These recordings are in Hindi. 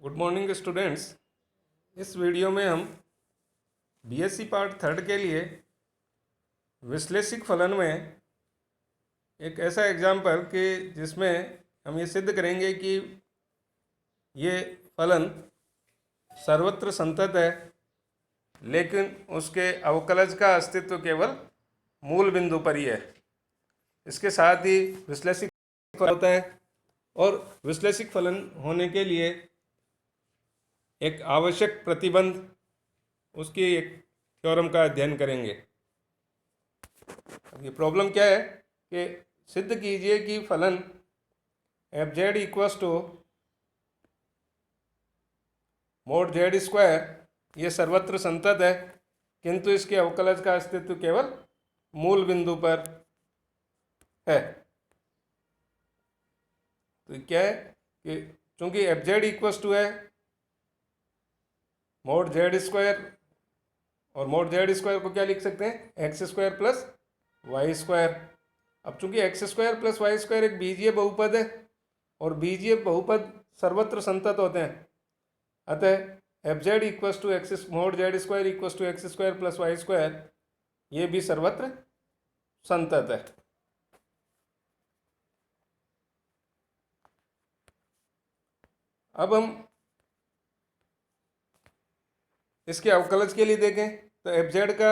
Good morning students. इस वीडियो में हम बीएससी पार्ट थर्ड के लिए विश्लेषिक फलन में एक ऐसा एग्जाम्पल कि जिसमें हम ये सिद्ध करेंगे कि ये फलन सर्वत्र संतत है, लेकिन उसके अवकलज का अस्तित्व केवल मूल बिंदु पर ही है। इसके साथ ही विश्लेषिक फलन होता है और विश्लेषिक फलन होने के लिए एक आवश्यक प्रतिबंध, उसकी एक थ्योरम का अध्ययन करेंगे। अब ये प्रॉब्लम क्या है कि सिद्ध कीजिए कि फलन f Z equals to mod Z square ये सर्वत्र संतत है, किंतु इसके अवकलज का अस्तित्व केवल मूल बिंदु पर है। तो क्या है कि चूंकि एफ जेड इक्वस टू है मोड जेड स्क्वायर, और मोड जेड स्क्वायर को क्या लिख सकते हैं, x square plus y square. अब चूंकि x square plus y square एक बीजीय बहुपद है और बीजीय बहुपद सर्वत्र संतत होते हैं, अतः f Z equals to x mod Z square equals to x square plus y square ये भी सर्वत्र संतत है। अब हम इसके अवकलज के लिए देखें तो एफ जेड का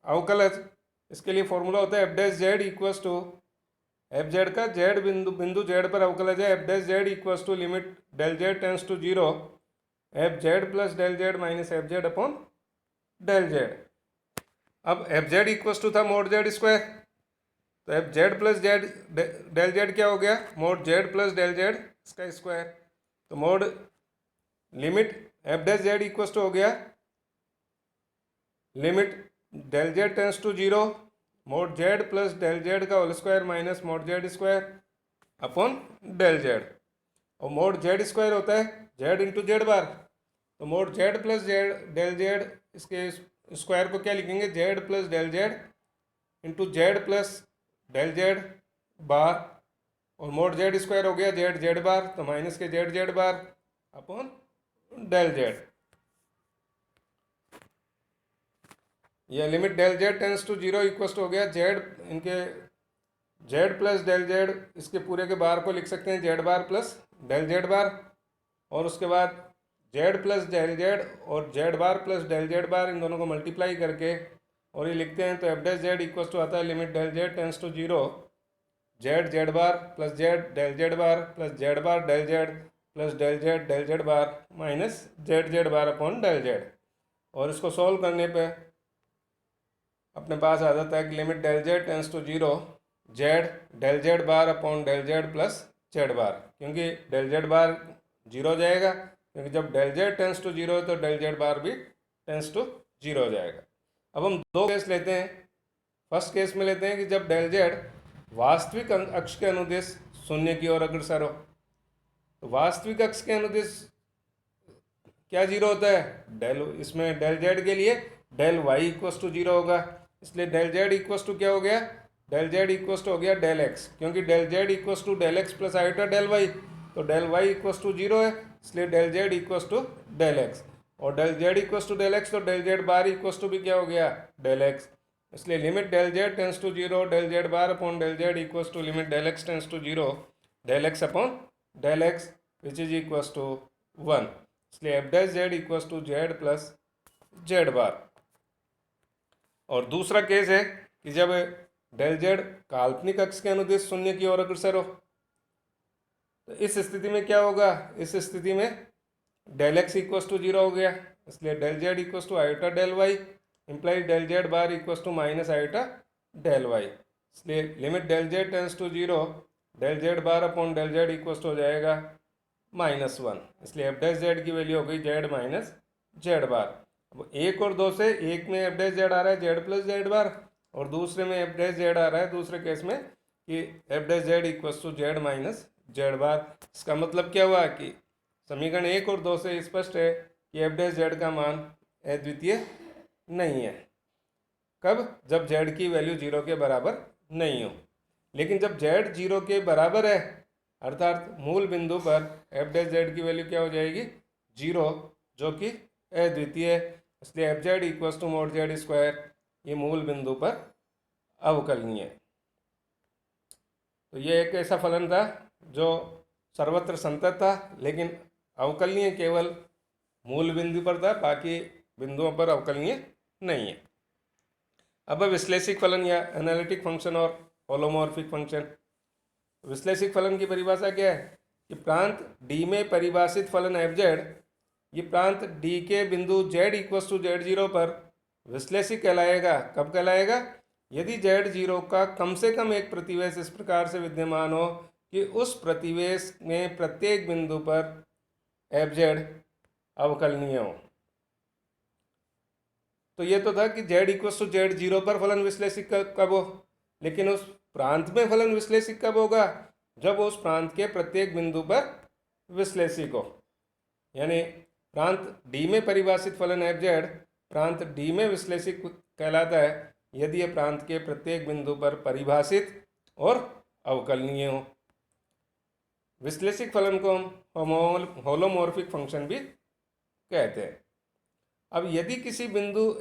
अवकलज, इसके लिए फॉर्मूला होता है f dash Z equals to f z का जेड बिंदु जेड पर अवकलज है f dash Z equals to limit del Z tends to zero f z plus del Z minus F Z upon del z. अब एफ जेड इक्वस टू था मोड जेड स्क्वायर, तो f z plus Z del z क्या हो गया, mod Z plus del z इसका स्क्वायर। तो mod limit F dash Z equals to हो गया limit del Z tends to zero mod Z plus del Z का whole square minus mod Z square upon del Z. और मोड जेड स्क्वायर होता है जेड इंटू जेड बार, तो mod Z plus Z del Z इसके स्क्वायर को क्या लिखेंगे, Z plus del Z into Z plus del Z bar, और मोड जेड स्क्वायर हो गया जेड जेड बार, तो माइनस के Z Z bar upon del Z. यह limit del Z tends to zero equals to हो गया जेड इनके जेड प्लस डेल जेड, इसके पूरे के बार को लिख सकते हैं z bar plus del Z bar, और उसके बाद जेड प्लस डेल जेड और z bar plus del Z bar, इन दोनों को मल्टीप्लाई करके और ये लिखते हैं तो F dash Z equals to आता है limit del Z tends to zero z Z bar plus Z del Z bar plus Z bar del Z plus del Z bar minus z Z bar upon del Z. और इसको सॉल्व करने पे अपने पास आ जाता है कि limit del Z tends to zero Z del Z bar upon del Z plus Z bar, क्योंकि डेल जेड बार जीरो हो जाएगा, क्योंकि जब del Z tends to zero है तो डेल जेड बार भी टेंस टू जीरो हो जाएगा। अब हम दो केस लेते हैं। फर्स्ट केस में लेते हैं कि जब डेल जेड वास्तविक अक्ष के अनुदिश शून्य की ओर अग्रसर हो, तो वास्तविक अक्ष के अनुदिश क्या जीरो होता है, डेल, इसमें डेल जेड के लिए del Y equals to zero होगा, इसलिए डेल जेड इक्वस टू क्या हो गया, डेल जेड इक्वस टू हो गया डेल एक्स, क्योंकि del Z equals to del x plus iota del Y, तो del Y equals to zero है, इसलिए del Z equals to del x, और del Z equals to del x तो del Z bar equals to भी क्या हो गया डेल एक्स, इसलिए limit del Z tends to zero del Z bar upon del Z equals to limit del x tends to zero del X upon del X which is equals to one, इसलिए F dash Z equals to Z plus Z bar. और दूसरा केस है कि जब डेल जेड काल्पनिक अक्ष के अनुदिश शून्य की ओर अग्रसर हो, तो इस स्थिति में क्या होगा, इस स्थिति में del x equals to zero हो गया, इसलिए del Z equals to iota del Y implies del Z bar equals to minus iota del Y, इसलिए limit del Z tends to zero del Z bar upon del Z equals to हो जाएगा माइनस वन, इसलिए एफ डैश जेड की वैल्यू हो गई जेड माइनस जेड बार। अब एक और दो से, एक में एफ डैश जेड आ रहा है जेड प्लस जेड बार, और दूसरे में एफ डैश जेड आ रहा है दूसरे केस में कि F dash Z equals to Z minus Z bar. इसका मतलब क्या हुआ कि समीकरण एक और दो से स्पष्ट है कि एफ डैश जेड का मान अद्वितीय नहीं है। कब, जब जेड की वैल्यू जीरो के बराबर नहीं हो, लेकिन जब जेड जीरो के बराबर है अर्थात मूल बिंदु पर एफ डैश जेड की वैल्यू क्या हो जाएगी, जीरो जो कि अद्वितीय है, इसलिए f Z equals to mod Z square ये मूल बिंदु पर अवकलनीय है। तो ये एक ऐसा फलन था जो सर्वत्र संतत था, लेकिन अवकलनीय केवल मूल बिंदु पर था, बाकी बिंदुओं पर अवकलनीय नहीं है। अब विश्लेषिक फलन या एनालिटिक फंक्शन और होलोमॉर्फिक फंक्शन। विश्लेषिक फलन की परिभाषा क्या है कि प्रांत डी में परिभाषित फलन एफ जेड, ये प्रांत डी के बिंदु z equals to z zero पर विश्लेषिक कहलाएगा। कब कहलाएगा? यदि जेड जीरो का कम से कम एक प्रतिवेश इस प्रकार से विद्यमान हो कि उस प्रतिवेश में प्रत्येक बिंदु पर एफ जेड अवकलनीय हो। तो ये तो था कि z equals to z zero पर फलन विश्लेषिक कब हो, लेकिन उस प्रांत में फलन विश्लेषिक कब होगा? जब उस प्रांत के प्रत्येक बिंदु पर विश्लेषिक हो। यानी प्रांत डी में परिभाषित फलन एफ जेड प्रांत डी में विश्लेषिक कहलाता है यदि यह प्रांत के प्रत्येक बिंदु पर परिभाषित और अवकलनीय हो। विश्लेषिक फलन को हम होलोमॉर्फिक फंक्शन भी कहते हैं। अब यदि किसी बिंदु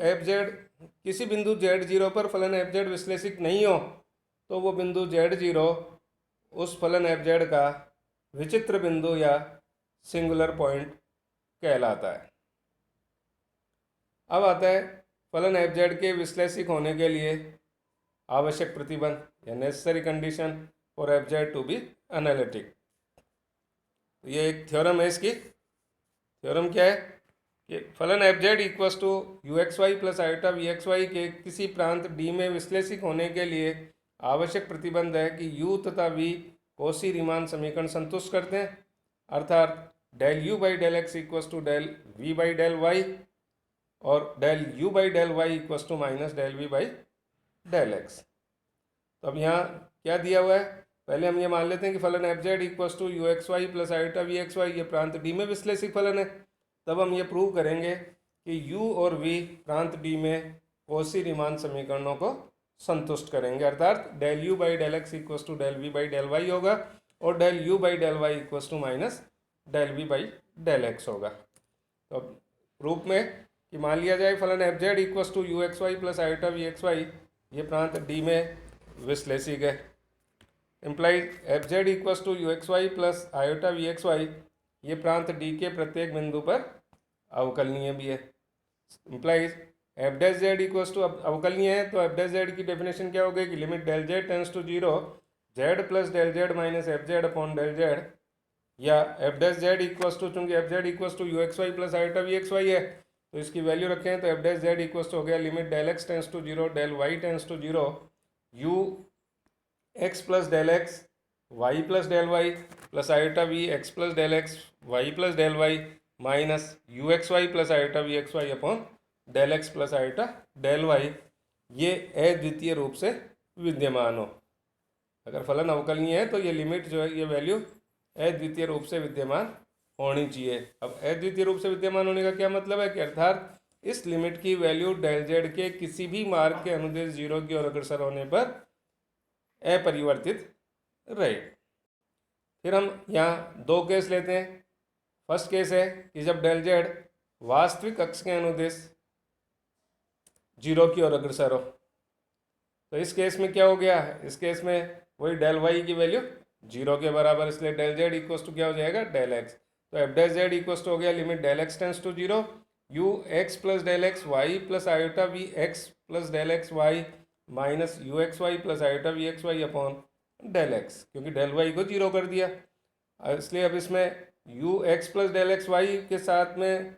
जेड जीरो पर फलन एफ जेड विश्लेषिक नहीं हो तो वो बिंदु जेड जीरो उस फलन एफ जेड का विचित्र बिंदु या सिंगुलर पॉइंट कहलाता है। अब आता है फलन एफ जेड के विश्लेषिक होने के लिए आवश्यक प्रतिबंध या necessary condition for f z to be analytic. ये एक थ्योरम है। इसकी थ्योरम क्या है कि फलन f Z equals to you x Y plus iota we x y के किसी प्रांत डी में विश्लेषिक होने के लिए आवश्यक प्रतिबंध है कि u तथा v कौशी रीमान समीकरण संतुष्ट करते हैं, अर्थात del u by del x equals to del v by del Y और del u by del Y equals to minus del v by del x. तो अब यहाँ क्या दिया हुआ है? पहले हम ये मान लेते हैं कि फलन f Z equals to you x Y plus iota we x y ये प्रांत डी में विश्लेषिक फलन है। तब हम ये प्रूव करेंगे कि u और v प्रांत डी में कौशी रीमान समीकरणों को संतुष्ट करेंगे, अर्थात del u by del x equals to del v by del y होगा और del u by del Y equals to minus del v by del x होगा। तो प्रूफ में कि मान लिया जाए फलन f Z equals to you x Y plus iota we x y ये प्रांत डी में विश्लेषिक है। Implied f Z equals to you x Y plus iota we x y ये प्रांत डी के प्रत्येक बिंदु पर अवकलनीय भी है। Implies F dash Z equals to अवकलनीय है, तो एफ डैश जेड की डेफिनेशन क्या हो गई कि limit del Z tends to zero Z plus del Z minus F Z upon del Z, या F dash Z equals to, चूंकि F Z equals to you x Y plus iota we x Y है तो इसकी वैल्यू रखें हैं, तो F dash Z equals to हो गया limit del x tends to zero del y tends to zero u x plus del x Y plus del y plus iota we x plus del x Y plus del y minus u x Y plus iota we x y upon del x plus iota del y, ये अद्वितीय रूप से विद्यमान हो। अगर फलन अवकलनीय है तो ये लिमिट जो है ये वैल्यू अद्वितीय रूप से विद्यमान होनी चाहिए। अब अद्वितीय रूप से विद्यमान होने का क्या मतलब है कि अर्थात इस लिमिट की वैल्यू डेल जेड के किसी भी मार्ग के अनुदेश जीरो की ओर अग्रसर होने पर अपरिवर्तित रहे। फिर हम यहाँ दो केस लेते हैं। फर्स्ट केस है कि जब डेल जेड वास्तविक अक्ष के अनुदेश जीरो की ओर अग्रसर हो, तो इस केस में क्या हो गया? इस केस में वही डेल वाई की वैल्यू जीरो के बराबर, इसलिए डेल जेड इक्वस टू क्या हो जाएगा? Del x. तो F dash Z equals to हो गया limit del x tends to zero u x plus del x Y plus iota we x plus del x y minus u x Y plus iota we x y upon del x, क्योंकि डेल वाई को जीरो कर दिया, इसलिए अब इसमें u x plus del x y के साथ में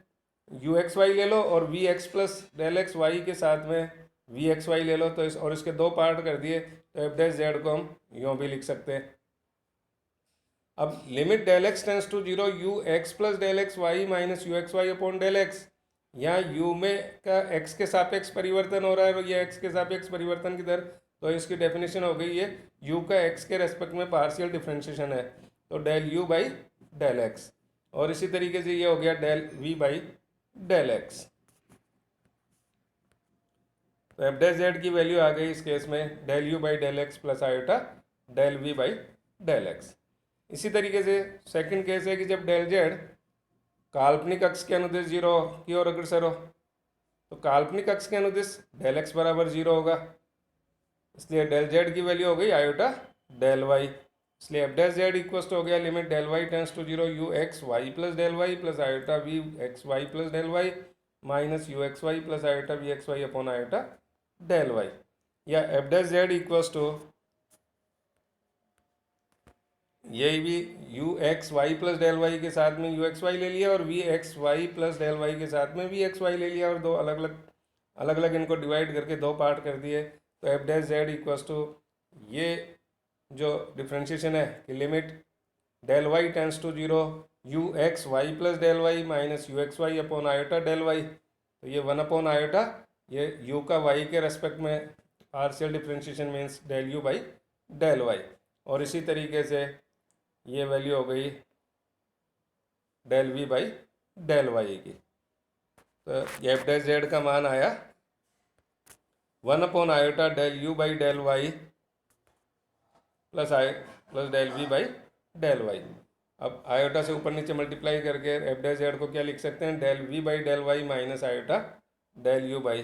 यू एक्स वाई ले लो और v x plus del x y के साथ में वी एक्स वाई ले लो, तो इसके दो पार्ट कर दिए, तो एफ डैश जेड को हम यूँ भी लिख सकते हैं। अब limit del x tends to zero u x plus del x y minus u x y upon del x, यहाँ यू में का एक्स के सापेक्ष परिवर्तन हो रहा है और ये एक्स के सापेक्ष परिवर्तन की दर, तो इसकी डेफिनेशन हो गई है यू का एक्स के रेस्पेक्ट में पार्शियल डिफ्रेंशिएशन है, तो del u by del x, और इसी तरीके से ये हो गया del v by del x. तो एफ डैश जेड की वैल्यू आ गई इस केस में del u by del x plus iota del v by del x. इसी तरीके से सेकंड केस है कि जब डेल जेड काल्पनिक अक्ष के अनुदिश 0 की ओर अग्रसर हो, तो काल्पनिक अक्ष के अनुदिश डेल एक्स बराबर 0 होगा, इसलिए डेल जेड की वैल्यू हो गई आयोटा डेल वाई। इसलिए एफ डैश जेड इक्वल हो गया limit del y tends to 0 u x Y plus del y plus iota we x Y plus del y minus u x Y plus iota we x y upon iota del y. या F dash z equal to ये भी u x Y plus del y के साथ में यू एक्स वाई ले लिया और v x Y plus del y के साथ में वी एक्स वाई ले लिया और दो अलग अलग इनको डिवाइड करके दो पार्ट कर दिए। तो F dash z equals to ये जो डिफ्रेंशिएशन है कि limit del y tends to 0 u x Y plus del y minus u x y upon iota del Y, तो ये 1 अपॉन आयोटा ये यू का वाई के रेस्पेक्ट में partial differentiation means del u by del Y. और इसी तरीके से ये वैल्यू हो गई del v by del y की। तो एफ डैश जेड का मान आया 1 upon iota del u by del y plus del v by del y. अब आयोटा से ऊपर नीचे मल्टीप्लाई करके एफ डैश जेड को क्या लिख सकते हैं, del v by del y minus iota del u by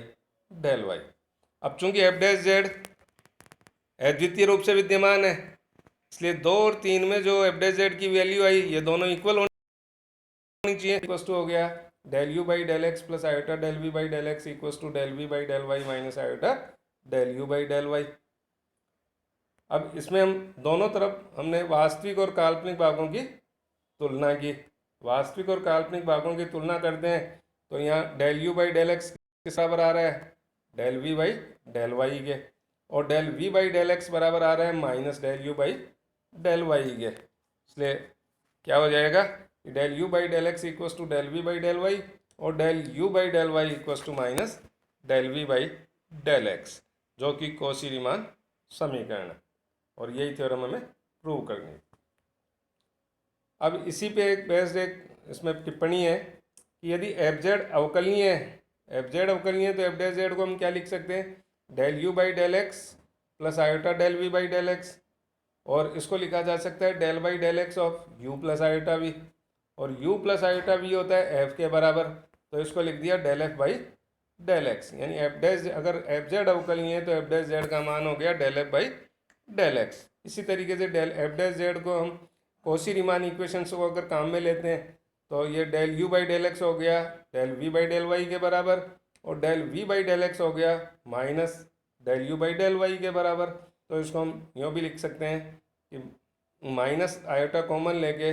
del y. अब चूंकि एफ डैश जेड अद्वितीय रूप से विद्यमान है, इसलिए 2 और 3 में जो एफ डैश जेड की वैल्यू आई ये दोनों इक्वल होनी चाहिए। इक्वल्स टू हो गया del u by del x plus iota del v by del x equals to del v by del y minus iota del u by del y. अब इसमें हम दोनों तरफ हमने वास्तविक और काल्पनिक भागों की तुलना की। वास्तविक और काल्पनिक भागों की तुलना करते हैं तो यहाँ del u by del x किस बराबर आ रहा है, del v by del y के, और del v by del x बराबर आ रहा है minus del u by del y के। इसलिए क्या हो जाएगा, del u by del x equals to del v by del Y और del u by del y equals to minus del v by del x, जो कि कॉची रीमान समीकरण है। और यही थ्योरम हमें प्रूव करनी है। अब इसी पे एक बेस्ड एक इसमें टिप्पणी है कि यदि एफ जेड अवकलनीय है, एफ जेड अवकलनीय है तो एफ डैश जेड को हम क्या लिख सकते हैं, del u by del x plus iota del v by del x, और इसको लिखा जा सकता है del by del x of u plus iota v, और u प्लस आयोटा वी होता है f के बराबर, तो इसको लिख दिया del f by del x. यानी एफ डैश अगर एफ जेड अवकलनीय है तो एफ डैश जेड का मान हो गया del f by del x. इसी तरीके से डेल एफ डैश जेड को हम कॉची रीमान इक्वेशंस को अगर काम में लेते हैं तो ये del u by del x हो गया del v by del y के बराबर, और del v by del x हो गया minus del u by del y के बराबर। तो इसको हम यूँ भी लिख सकते हैं कि माइनस आयोटा कॉमन लेके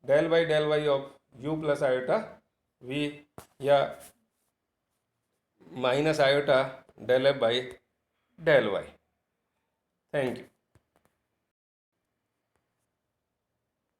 del by del y of u plus iota v, या minus iota del f by del y. Thank you.